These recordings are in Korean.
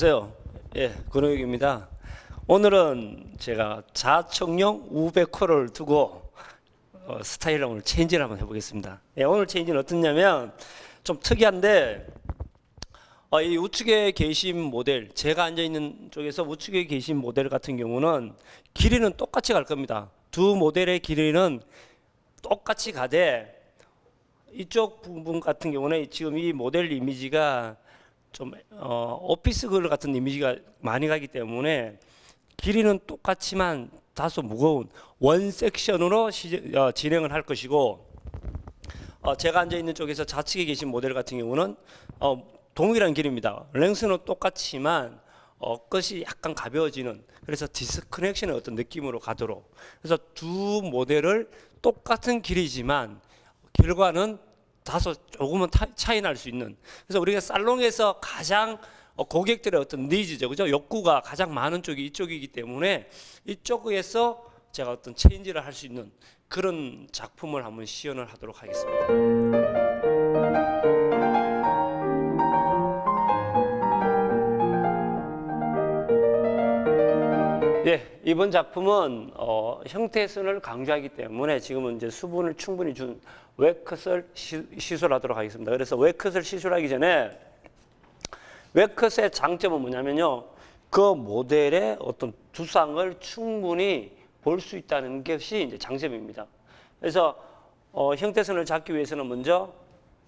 안녕하세요. 예, 권호익입니다. 오늘은 제가 자청용 우베코를 두고 스타일을 오늘 체인지를 한번 해보겠습니다. 예, 오늘 체인지는 어떻냐면 좀 특이한데 이 우측에 계신 모델, 제가 앉아있는 쪽에서 우측에 계신 모델 같은 경우는 길이는 똑같이 갈 겁니다. 두 모델의 길이는 똑같이 가되 이쪽 부분 같은 경우는 지금 이 모델 이미지가 좀 오피스 글 같은 이미지가 많이 가기 때문에 길이는 똑같지만 다소 무거운 원 섹션으로 진행을 할 것이고, 제가 앉아 있는 쪽에서 좌측에 계신 모델 같은 경우는 동일한 길입니다. 랭스는 똑같지만 끝이 약간 가벼워지는, 그래서 디스커넥션의 어떤 느낌으로 가도록, 그래서 두 모델을 똑같은 길이지만 결과는 다소 조금은 차이 날 수 있는, 그래서 우리가 살롱에서 가장 고객들의 어떤 니즈죠, 그죠? 욕구가 가장 많은 쪽이 이쪽이기 때문에 이쪽에서 제가 어떤 체인지를 할 수 있는 그런 작품을 한번 시연을 하도록 하겠습니다. 예, 이번 작품은 형태선을 강조하기 때문에 지금은 이제 수분을 충분히 준 웨컷을 시술하도록 하겠습니다. 그래서 웨컷을 시술하기 전에 웨컷의 장점은 뭐냐면요, 그 모델의 어떤 두상을 충분히 볼 수 있다는 것이 이제 장점입니다. 그래서 형태선을 잡기 위해서는 먼저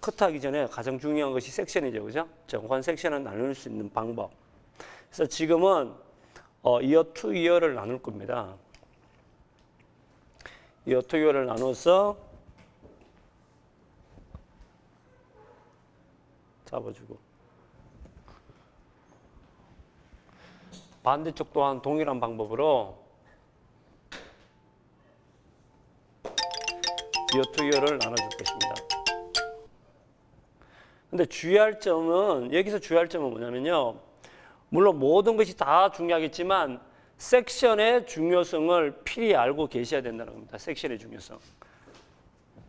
커트하기 전에 가장 중요한 것이 섹션이죠, 그죠? 정관 섹션을 나눌 수 있는 방법. 그래서 지금은 이어 투 이어를 나눌 겁니다. 이어 투 이어를 나눠서 잡아주고, 반대쪽 또한 동일한 방법으로 이어 투 이어를 나눠줄 것입니다. 근데 여기서 주의할 점은 뭐냐면요, 물론 모든 것이 다 중요하겠지만 섹션의 중요성을 필히 알고 계셔야 된다는 겁니다. 섹션의 중요성.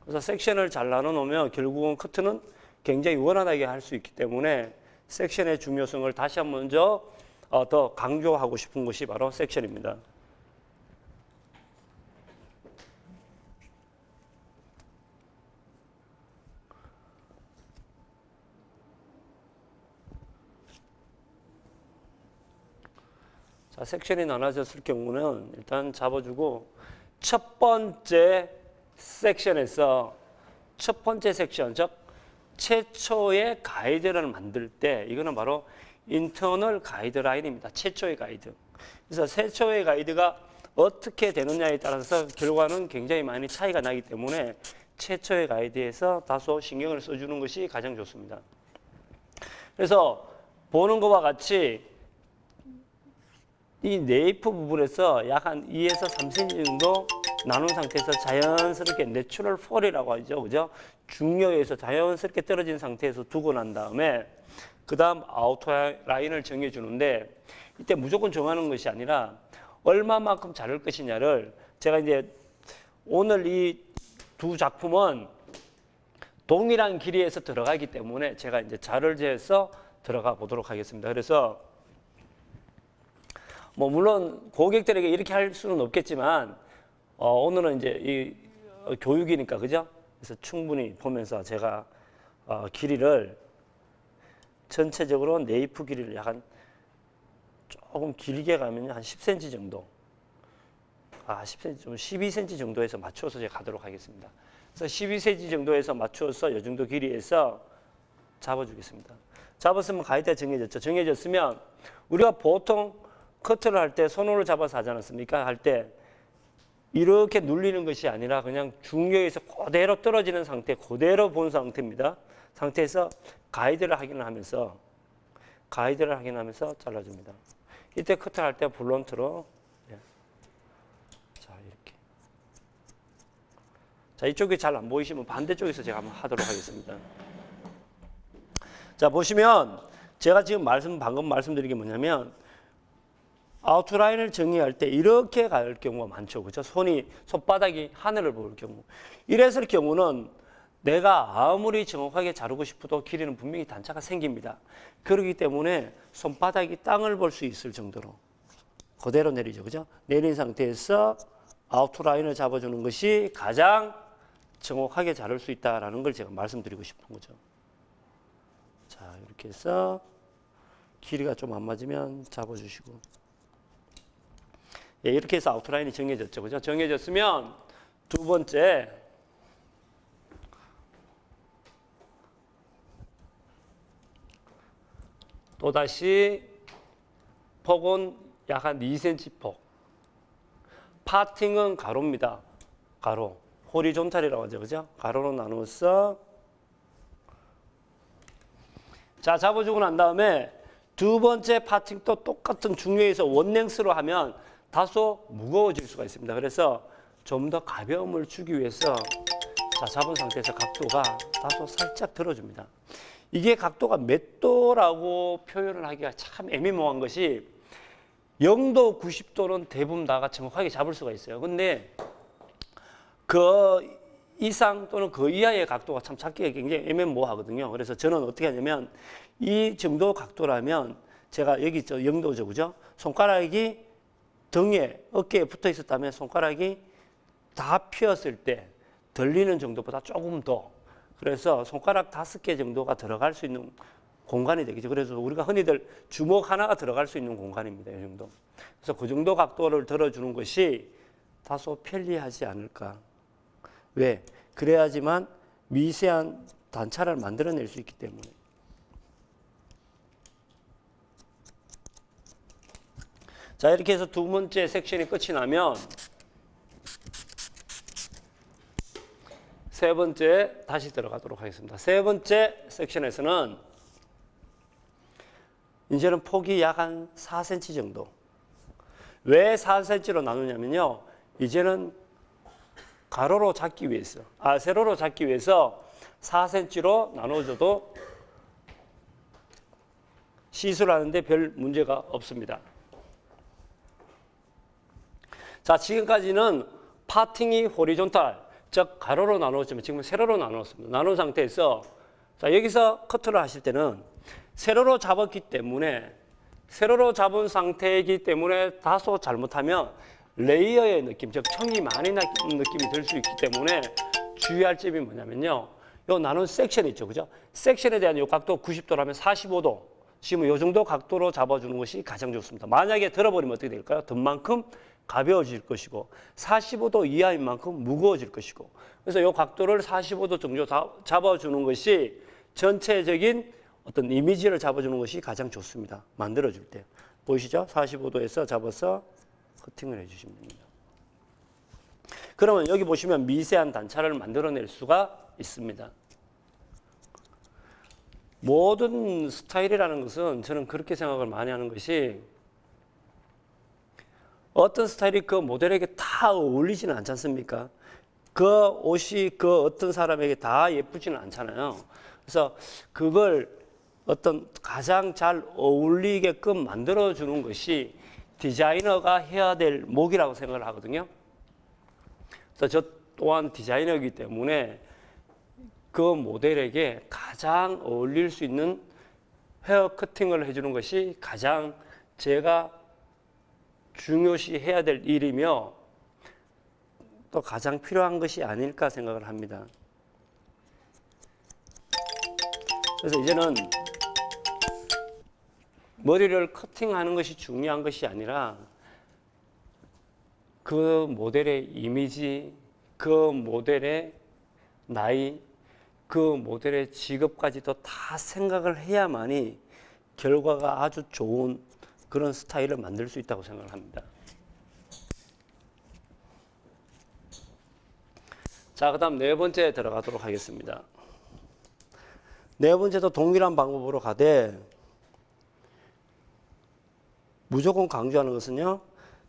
그래서 섹션을 잘 나눠놓으면 결국은 커트는 굉장히 원활하게 할 수 있기 때문에 섹션의 중요성을 다시 한번 더 강조하고 싶은 것이 바로 섹션입니다. 자, 섹션이 나눠졌을 경우는 일단 잡아주고, 첫 번째 섹션에서 첫 번째 섹션, 즉 최초의 가이드라인을 만들 때, 이거는 바로 인터널 가이드라인입니다. 최초의 가이드. 그래서 최초의 가이드가 어떻게 되느냐에 따라서 결과는 굉장히 많이 차이가 나기 때문에 최초의 가이드에서 다소 신경을 써주는 것이 가장 좋습니다. 그래서 보는 것과 같이 이 네이프 부분에서 약 한 2에서 3cm 정도 나눈 상태에서 자연스럽게 내추럴 폴이라고 하죠, 그죠? 중력에서 자연스럽게 떨어진 상태에서 두고 난 다음에 그 다음 아웃라인을 정해주는데, 이때 무조건 정하는 것이 아니라 얼마만큼 자를 것이냐를, 제가 이제 오늘 이 두 작품은 동일한 길이에서 들어가기 때문에 제가 이제 자를 재서 들어가 보도록 하겠습니다. 그래서 물론 고객들에게 이렇게 할 수는 없겠지만 오늘은 이제 이 교육이니까, 그죠? 그래서 충분히 보면서 제가 길이를 전체적으로 네이프 길이를 약간 조금 길게 가면 한 10cm 정도, 10cm, 좀 12cm 정도에서 맞춰서 제가 가도록 하겠습니다. 그래서 12cm 정도에서 맞춰서 이 정도 길이에서 잡아주겠습니다. 잡았으면 가이드가 정해졌죠. 정해졌으면 우리가 보통 커트를 할 때 손으로 잡아서 하지 않았습니까? 할 때 이렇게 눌리는 것이 아니라 그냥 중력에서 그대로 떨어지는 상태, 그대로 본 상태입니다. 상태에서 가이드를 확인하면서 잘라줍니다. 이때 커트를 할 때 블런트로, 자, 이렇게. 자, 이쪽이 잘 안 보이시면 반대쪽에서 제가 한번 하도록 하겠습니다. 자, 보시면 제가 지금 방금 말씀드린 게 뭐냐면, 아웃라인을 정의할 때 이렇게 갈 경우가 많죠, 그죠? 손바닥이 하늘을 볼 경우. 이랬을 경우는 내가 아무리 정확하게 자르고 싶어도 길이는 분명히 단차가 생깁니다. 그렇기 때문에 손바닥이 땅을 볼 수 있을 정도로 그대로 내리죠. 그죠? 내린 상태에서 아웃라인을 잡아주는 것이 가장 정확하게 자를 수 있다는 걸 제가 말씀드리고 싶은 거죠. 자, 이렇게 해서 길이가 좀 안 맞으면 잡아주시고. 예, 이렇게 해서 아웃라인이 정해졌죠. 그죠? 정해졌으면 두 번째, 또다시 폭은 약 한 2cm 폭. 파팅은 가로입니다. 가로. 호리존탈이라고 하죠. 그죠? 가로로 나누어서. 자, 잡아주고 난 다음에 두 번째 파팅도 똑같은 중요해서 원랭스로 하면 다소 무거워질 수가 있습니다. 그래서 좀 더 가벼움을 주기 위해서 자, 잡은 상태에서 각도가 다소 살짝 들어줍니다. 이게 각도가 몇 도라고 표현을 하기가 참 애매모호한 것이 0도, 90도는 대부분 다가 정확하게 잡을 수가 있어요. 근데 그 이상 또는 그 이하의 각도가 참 잡기가 굉장히 애매모호하거든요. 그래서 저는 어떻게 하냐면 이 정도 각도라면 제가 여기 있죠. 0도죠. 그죠? 손가락이 등에, 어깨에 붙어 있었다면 손가락이 다 펴었을 때 들리는 정도보다 조금 더. 그래서 손가락 5개 정도가 들어갈 수 있는 공간이 되겠죠. 그래서 우리가 흔히들 주먹 하나가 들어갈 수 있는 공간입니다. 이 정도. 그래서 그 정도 각도를 들어주는 것이 다소 편리하지 않을까. 왜? 그래야지만 미세한 단차를 만들어낼 수 있기 때문에. 자, 이렇게 해서 두 번째 섹션이 끝이 나면 세 번째 다시 들어가도록 하겠습니다. 세 번째 섹션에서는 이제는 폭이 약 한 4cm 정도. 왜 4cm로 나누냐면요. 이제는 가로로 잡기 위해서, 세로로 잡기 위해서 4cm로 나눠줘도 시술하는데 별 문제가 없습니다. 자, 지금까지는 파팅이 호리존탈, 즉 가로로 나누었지만 지금은 세로로 나누었습니다. 나눈 상태에서 자, 여기서 커트를 하실 때는 세로로 잡았기 때문에 세로로 잡은 상태이기 때문에 다소 잘못하면 레이어의 느낌, 즉 청이 많이 나는 느낌이 들 수 있기 때문에 주의할 점이 뭐냐면요. 요 나눈 섹션 있죠. 그죠? 섹션에 대한 요 각도 90도라면 45도. 지금 요 정도 각도로 잡아주는 것이 가장 좋습니다. 만약에 들어버리면 어떻게 될까요? 든만큼 가벼워질 것이고 45도 이하인 만큼 무거워질 것이고 그래서 요 각도를 45도 정도 잡아주는 것이 전체적인 어떤 이미지를 잡아주는 것이 가장 좋습니다. 만들어줄 때. 보이시죠? 45도에서 잡아서 커팅을 해주시면 됩니다. 그러면 여기 보시면 미세한 단차를 만들어낼 수가 있습니다. 모든 스타일이라는 것은 저는 그렇게 생각을 많이 하는 것이 어떤 스타일이 그 모델에게 다 어울리지는 않지 않습니까? 그 옷이 그 어떤 사람에게 다 예쁘지는 않잖아요. 그래서 그걸 어떤 가장 잘 어울리게끔 만들어주는 것이 디자이너가 해야 될 목이라고 생각을 하거든요. 그래서 저 또한 디자이너이기 때문에 그 모델에게 가장 어울릴 수 있는 헤어 커팅을 해주는 것이 가장 제가 중요시 해야 될 일이며 또 가장 필요한 것이 아닐까 생각을 합니다. 그래서 이제는 머리를 커팅하는 것이 중요한 것이 아니라 그 모델의 이미지, 그 모델의 나이, 그 모델의 직업까지도 다 생각을 해야만이 결과가 아주 좋은 그런 스타일을 만들 수 있다고 생각을 합니다. 자, 그 다음 네 번째 들어가도록 하겠습니다. 네 번째도 동일한 방법으로 가되 무조건 강조하는 것은요.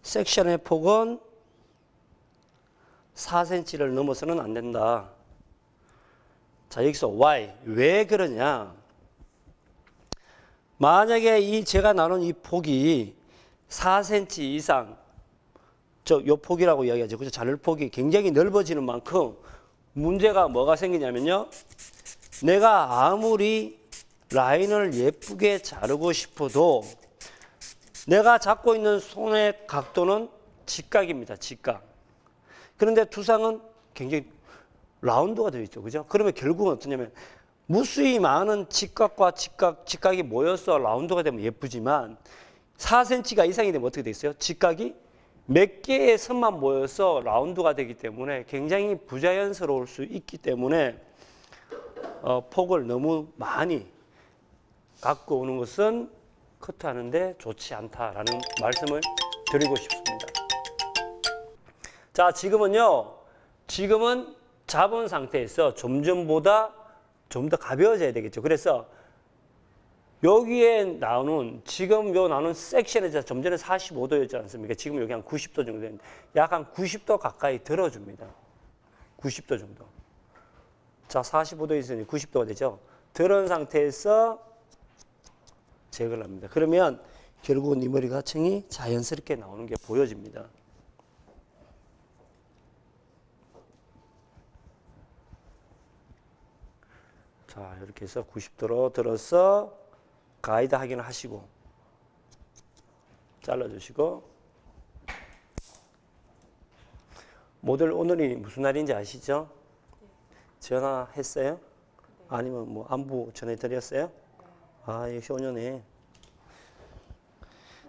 섹션의 폭은 4cm를 넘어서는 안 된다. 자, 여기서 why? 왜 그러냐? 만약에 이 제가 나눈 이 폭이 4cm 이상, 요 폭이라고 이야기하죠. 그죠? 자를 폭이 굉장히 넓어지는 만큼 문제가 뭐가 생기냐면요. 내가 아무리 라인을 예쁘게 자르고 싶어도 내가 잡고 있는 손의 각도는 직각입니다. 직각. 그런데 두상은 굉장히 라운드가 되어 있죠. 그죠? 그러면 결국은 어떠냐면 무수히 많은 직각과 직각이 모여서 라운드가 되면 예쁘지만 4cm가 이상이 되면 어떻게 돼 있어요? 직각이 몇 개의 선만 모여서 라운드가 되기 때문에 굉장히 부자연스러울 수 있기 때문에 폭을 너무 많이 갖고 오는 것은 커트하는데 좋지 않다라는 말씀을 드리고 싶습니다. 자, 지금은 잡은 상태에서 점점보다 좀 더 가벼워져야 되겠죠. 그래서 여기에 나오는 지금 요 나오는 섹션에서 좀 전에 45도였지 않습니까? 지금 여기 한 90도 정도 되는데 약 한 90도 가까이 들어줍니다. 90도 정도. 자, 45도에 있으니 90도가 되죠. 들은 상태에서 제거를 합니다. 그러면 결국은 이 머리 가층이 자연스럽게 나오는 게 보여집니다. 자, 이렇게 해서 90도로 들어서 가이드 확인을 하시고 잘라주시고 모델 오늘이 무슨 날인지 아시죠? 전화했어요? 아니면 뭐 안부 전해드렸어요? 아, 역시 5년에.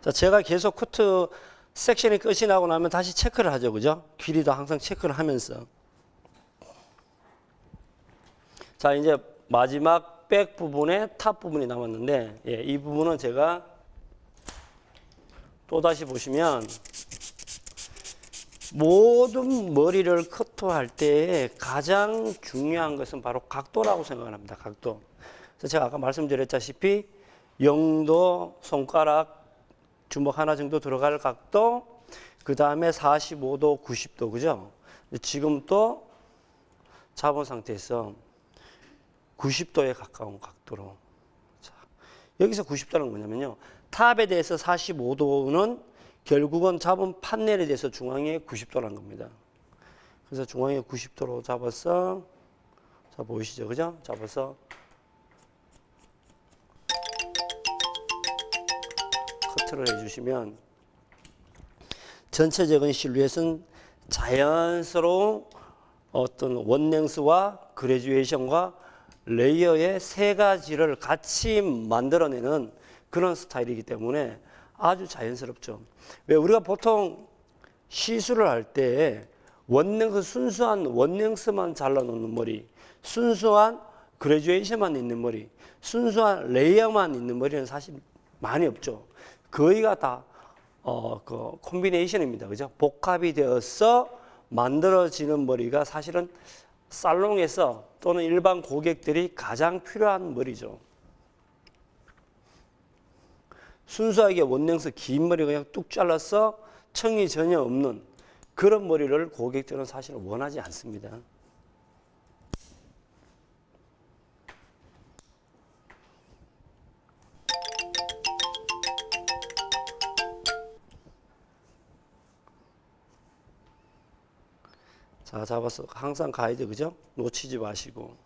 자, 제가 계속 커트 섹션이 끝이 나고 나면 다시 체크를 하죠. 그죠? 길이도 항상 체크를 하면서. 자, 이제 마지막 백 부분에 탑 부분이 남았는데, 예, 이 부분은 제가 또 다시 보시면 모든 머리를 커트할 때 가장 중요한 것은 바로 각도라고 생각을 합니다. 각도. 그래서 제가 아까 말씀드렸다시피 0도 손가락 주먹 하나 정도 들어갈 각도, 그 다음에 45도, 90도, 그죠? 지금 또 잡은 상태에서 90도에 가까운 각도로. 자, 여기서 90도는 뭐냐면요. 탑에 대해서 45도는 결국은 잡은 판넬에 대해서 중앙에 90도라는 겁니다. 그래서 중앙에 90도로 잡아서, 자, 보이시죠? 그죠? 잡아서 커트를 해주시면 전체적인 실루엣은 자연스러운 어떤 원랭스와 그래듀에이션과 레이어의 세 가지를 같이 만들어내는 그런 스타일이기 때문에 아주 자연스럽죠. 왜 우리가 보통 시술을 할 때 순수한 원랭스만 잘라놓는 머리, 순수한 그래듀에이션만 있는 머리, 순수한 레이어만 있는 머리는 사실 많이 없죠. 거의가 다 그 콤비네이션입니다. 그죠? 복합이 되어서 만들어지는 머리가 사실은 살롱에서 또는 일반 고객들이 가장 필요한 머리죠. 순수하게 원랭스 긴 머리 그냥 뚝 잘라서 청이 전혀 없는 그런 머리를 고객들은 사실 원하지 않습니다. 자, 잡아서 항상 가이드, 그죠? 놓치지 마시고.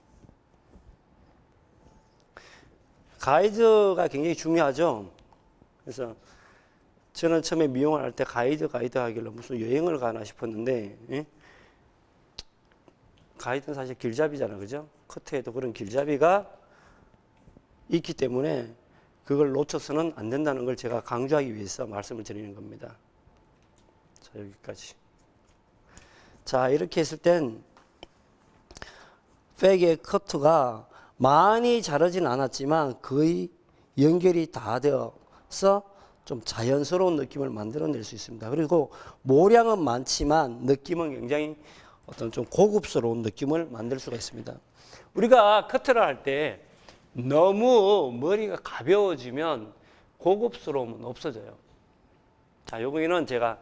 가이드가 굉장히 중요하죠. 그래서 저는 처음에 미용을 할 때 가이드 하길래 무슨 여행을 가나 싶었는데, 예? 가이드는 사실 길잡이잖아요. 그죠? 커트에도 그런 길잡이가 있기 때문에 그걸 놓쳐서는 안 된다는 걸 제가 강조하기 위해서 말씀을 드리는 겁니다. 자, 여기까지. 자, 이렇게 했을 땐 백의 커트가 많이 자르진 않았지만 거의 연결이 다 되어서 좀 자연스러운 느낌을 만들어낼 수 있습니다. 그리고 모량은 많지만 느낌은 굉장히 어떤 좀 고급스러운 느낌을 만들 수가 있습니다. 우리가 커트를 할 때 너무 머리가 가벼워지면 고급스러움은 없어져요. 자, 여기는 제가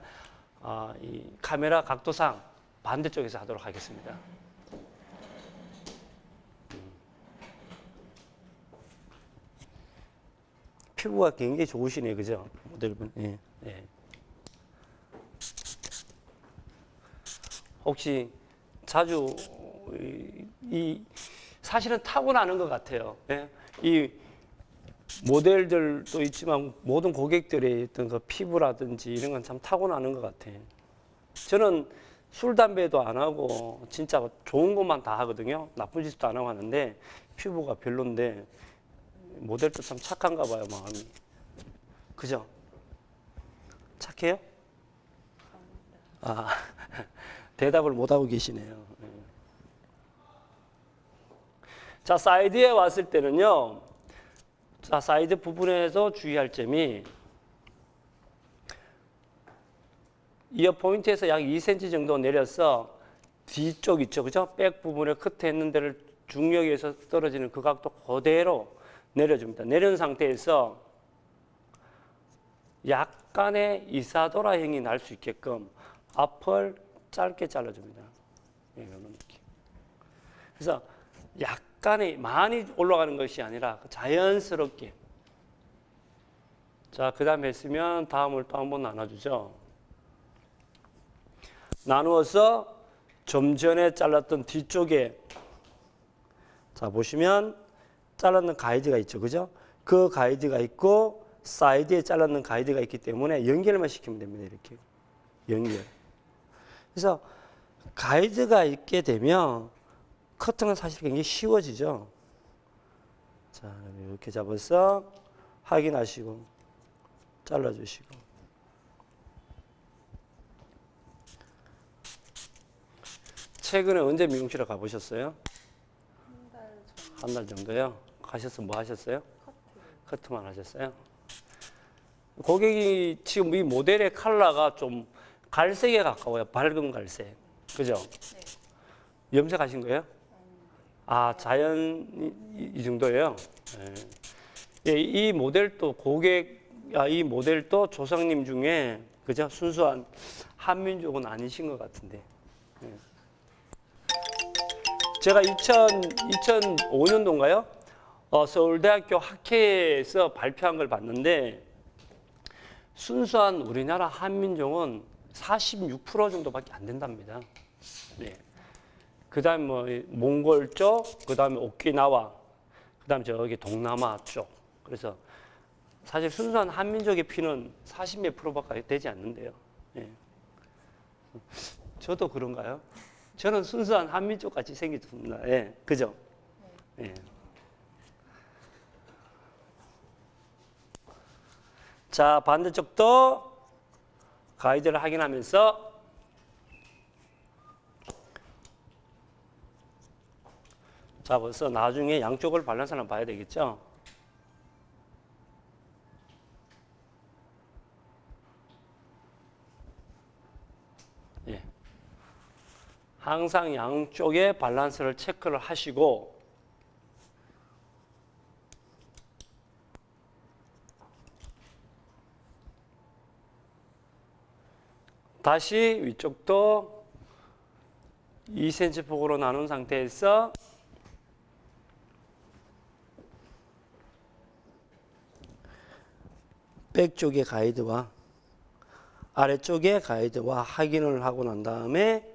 이 카메라 각도상 반대쪽에서 하도록 하겠습니다. 피부가 굉장히 좋으시네요. 그죠? 모델분. 예, 예. 혹시 자주 이 사실은 타고나는 것 같아요. 예? 이 모델들도 있지만 모든 고객들의 어떤 그 피부라든지 이런 건 참 타고나는 것 같아요. 저는 술, 담배도 안 하고 진짜 좋은 것만 다 하거든요. 나쁜 짓도 안 하고 하는데 피부가 별론데 모델도 참 착한가 봐요, 마음이. 그죠? 착해요? 아, 대답을 못하고 계시네요. 자, 사이드에 왔을 때는요. 자, 사이드 부분에서 주의할 점이 이어 포인트에서 약 2cm 정도 내려서 뒤쪽 있죠. 그죠? 백 부분에 커트했는 데를 중력에 의해서 떨어지는 그 각도 그대로 내려줍니다. 내린 상태에서 약간의 이사도라형이 날 수 있게끔 앞을 짧게 잘라줍니다. 이런 느낌. 그래서 약간의 많이 올라가는 것이 아니라 자연스럽게. 자, 그 다음에 했으면 다음을 또 한번 나눠주죠. 나누어서 좀 전에 잘랐던 뒤쪽에 자 보시면 잘랐는 가이드가 있죠. 그죠? 그 가이드가 있고 사이드에 잘랐는 가이드가 있기 때문에 연결만 시키면 됩니다. 이렇게 연결. 그래서 가이드가 있게 되면 커팅은 사실 굉장히 쉬워지죠. 자, 이렇게 잡아서 확인하시고 잘라주시고. 최근에 언제 미용실에 가보셨어요? 한 달 정도요? 가셔서 뭐 하셨어요? 커트만 하셨어요? 고객이 지금 이 모델의 컬러가 좀 갈색에 가까워요. 밝은 갈색. 그죠? 네. 염색하신 거예요? 아, 자연 이 정도예요? 네. 예, 이 모델도 이 모델도 조상님 중에 그죠? 순수한 한민족은 아니신 것 같은데. 네. 제가 2005년도인가요? 서울대학교 학회에서 발표한 걸 봤는데 순수한 우리나라 한민족은 46% 정도밖에 안 된답니다. 네. 그 다음에 뭐 몽골 쪽, 그 다음에 오키나와, 그 다음에 저기 동남아 쪽. 그래서 사실 순수한 한민족의 피는 40몇 %밖에 되지 않는데요. 네. 저도 그런가요? 저는 순수한 한민족 같이 생겼습니다. 예, 그죠? 예. 자, 반대쪽도 가이드를 확인하면서 자, 벌써 나중에 양쪽을 밸런스를 봐야 되겠죠? 예. 항상 양쪽의 밸런스를 체크를 하시고 다시 위쪽도 2cm 폭으로 나눈 상태에서 백 쪽의 가이드와 아래쪽의 가이드와 확인을 하고 난 다음에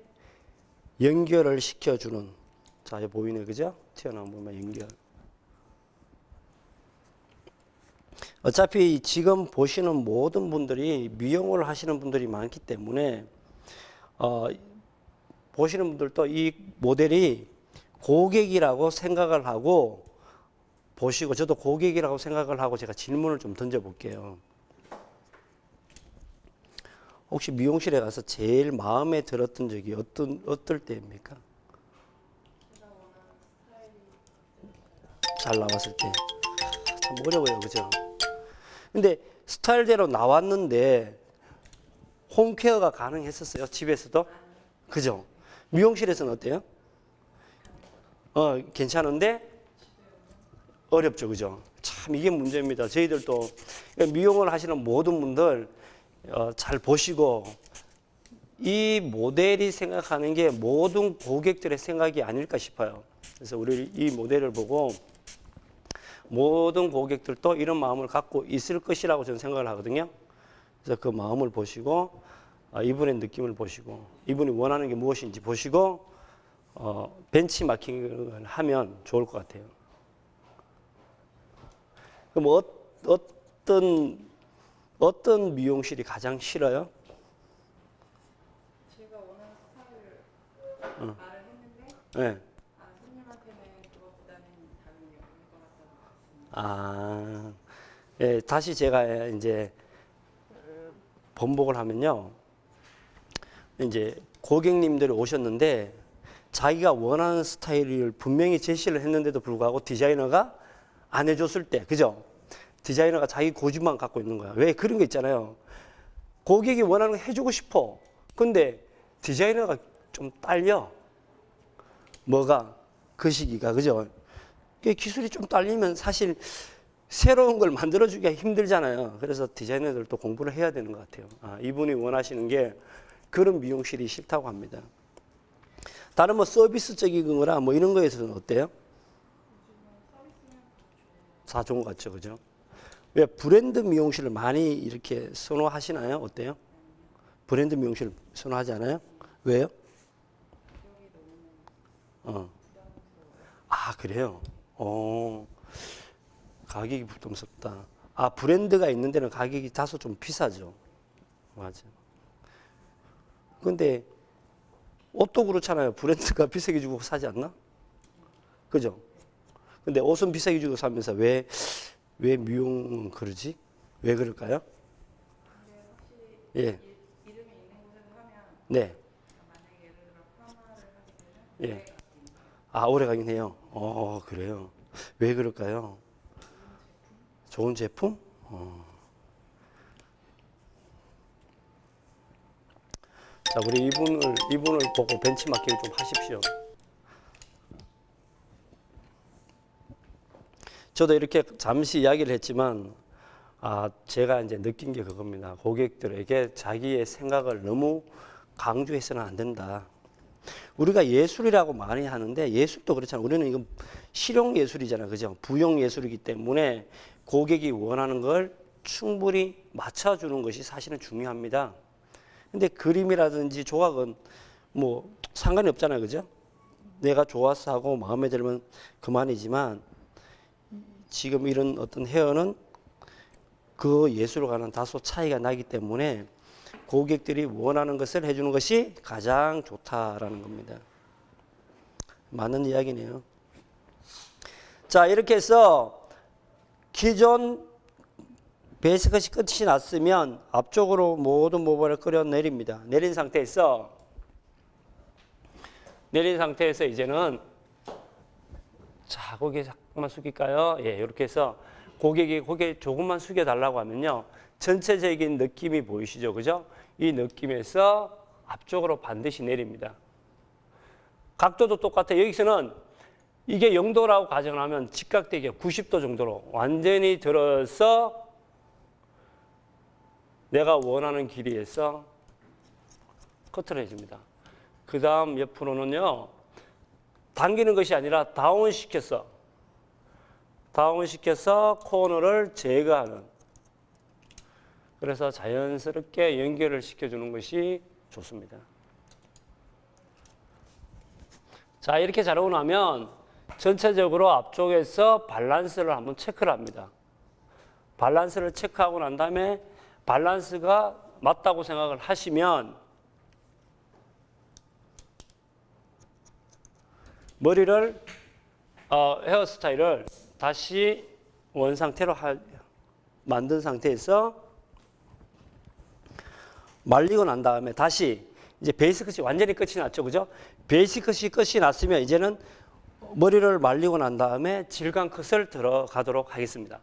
연결을 시켜주는 자, 여기 보이네, 그죠? 튀어나온 부분만 연결. 어차피 지금 보시는 모든 분들이 미용을 하시는 분들이 많기 때문에 보시는 분들도 이 모델이 고객이라고 생각을 하고 보시고 저도 고객이라고 생각을 하고 제가 질문을 좀 던져볼게요. 혹시 미용실에 가서 제일 마음에 들었던 적이 어떨 때입니까? 잘 나왔을 때. 참 어려워요, 그죠? 근데 스타일대로 나왔는데 홈케어가 가능했었어요, 집에서도? 그죠? 미용실에서는 어때요? 괜찮은데 어렵죠, 그죠? 참 이게 문제입니다. 저희들도 미용을 하시는 모든 분들 잘 보시고 이 모델이 생각하는 게 모든 고객들의 생각이 아닐까 싶어요. 그래서 우리 이 모델을 보고 모든 고객들도 이런 마음을 갖고 있을 것이라고 저는 생각을 하거든요. 그래서 그 마음을 보시고 이분의 느낌을 보시고 이분이 원하는 게 무엇인지 보시고 벤치마킹을 하면 좋을 것 같아요. 그럼 어떤 미용실이 가장 싫어요? 제가 원하는 스타일을 말을 했는데 네. 손님한테는 그것보다는 다른 게 어울릴 것 같다고 말했습니다. 아, 예, 다시 제가 이제 번복을 하면요. 이제 고객님들이 오셨는데 자기가 원하는 스타일을 분명히 제시를 했는데도 불구하고 디자이너가 안 해줬을 때, 그죠? 디자이너가 자기 고집만 갖고 있는 거야. 왜 그런 거 있잖아요. 고객이 원하는 거 해주고 싶어. 근데 디자이너가 좀 딸려. 뭐가? 그 시기가, 그죠? 기술이 좀 딸리면 사실 새로운 걸 만들어주기가 힘들잖아요. 그래서 디자이너들도 공부를 해야 되는 것 같아요. 이분이 원하시는 게 그런 미용실이 싫다고 합니다. 다른 뭐 서비스적인 거나 뭐 이런 거에서는 어때요? 다 좋은 것 같죠, 그죠? 왜 브랜드 미용실을 많이 이렇게 선호하시나요? 어때요? 브랜드 미용실 선호하지 않아요? 왜요? 그래요? 가격이 부담스럽다. 브랜드가 있는 데는 가격이 다소 좀 비싸죠. 맞아. 근데 옷도 그렇잖아요. 브랜드가 비싸게 주고 사지 않나? 그죠? 근데 옷은 비싸게 주고 사면서 왜 미용은 그러지? 왜 그럴까요? 근데 확실히 예. 이름이 있는 곳에서 하면 네. 만약에 예를 들어 파마를 하게 되면 예. 오래 가긴 해요. 그래요. 왜 그럴까요? 좋은 제품? 자, 우리 이분을 보고 벤치마킹을 좀 하십시오. 저도 이렇게 잠시 이야기를 했지만, 제가 이제 느낀 게 그겁니다. 고객들에게 자기의 생각을 너무 강조해서는 안 된다. 우리가 예술이라고 많이 하는데, 예술도 그렇잖아요. 우리는 이건 실용 예술이잖아요. 그죠? 부용 예술이기 때문에 고객이 원하는 걸 충분히 맞춰주는 것이 사실은 중요합니다. 근데 그림이라든지 조각은 뭐 상관이 없잖아요. 그죠? 내가 좋아서 하고 마음에 들면 그만이지만 지금 이런 어떤 헤어는 그 예술과는 다소 차이가 나기 때문에 고객들이 원하는 것을 해주는 것이 가장 좋다라는 겁니다. 맞는 이야기네요. 자, 이렇게 해서 기존 베이스컷이 끝이 났으면 앞쪽으로 모든 모발을 끌어내립니다. 내린 상태에서 이제는 자, 고개 잠깐만 숙일까요? 예, 이렇게 해서 고객이 고개 조금만 숙여달라고 하면요. 전체적인 느낌이 보이시죠? 그죠? 이 느낌에서 앞쪽으로 반드시 내립니다. 각도도 똑같아요. 여기서는 이게 0도라고 가정하면 직각되게 90도 정도로 완전히 들어서 내가 원하는 길이에서 커트를 해줍니다. 그 다음 옆으로는요. 당기는 것이 아니라 다운시켜서 코너를 제거하는, 그래서 자연스럽게 연결을 시켜주는 것이 좋습니다. 자, 이렇게 자르고 나면 전체적으로 앞쪽에서 밸런스를 한번 체크를 합니다. 밸런스를 체크하고 난 다음에 밸런스가 맞다고 생각을 하시면 머리를 헤어스타일을 다시 원상태로 만든 상태에서 말리고 난 다음에 다시 이제 베이스 컷이 완전히 끝이 났죠. 그죠? 베이스 컷이 끝이 났으면 이제는 머리를 말리고 난 다음에 질감 컷을 들어가도록 하겠습니다.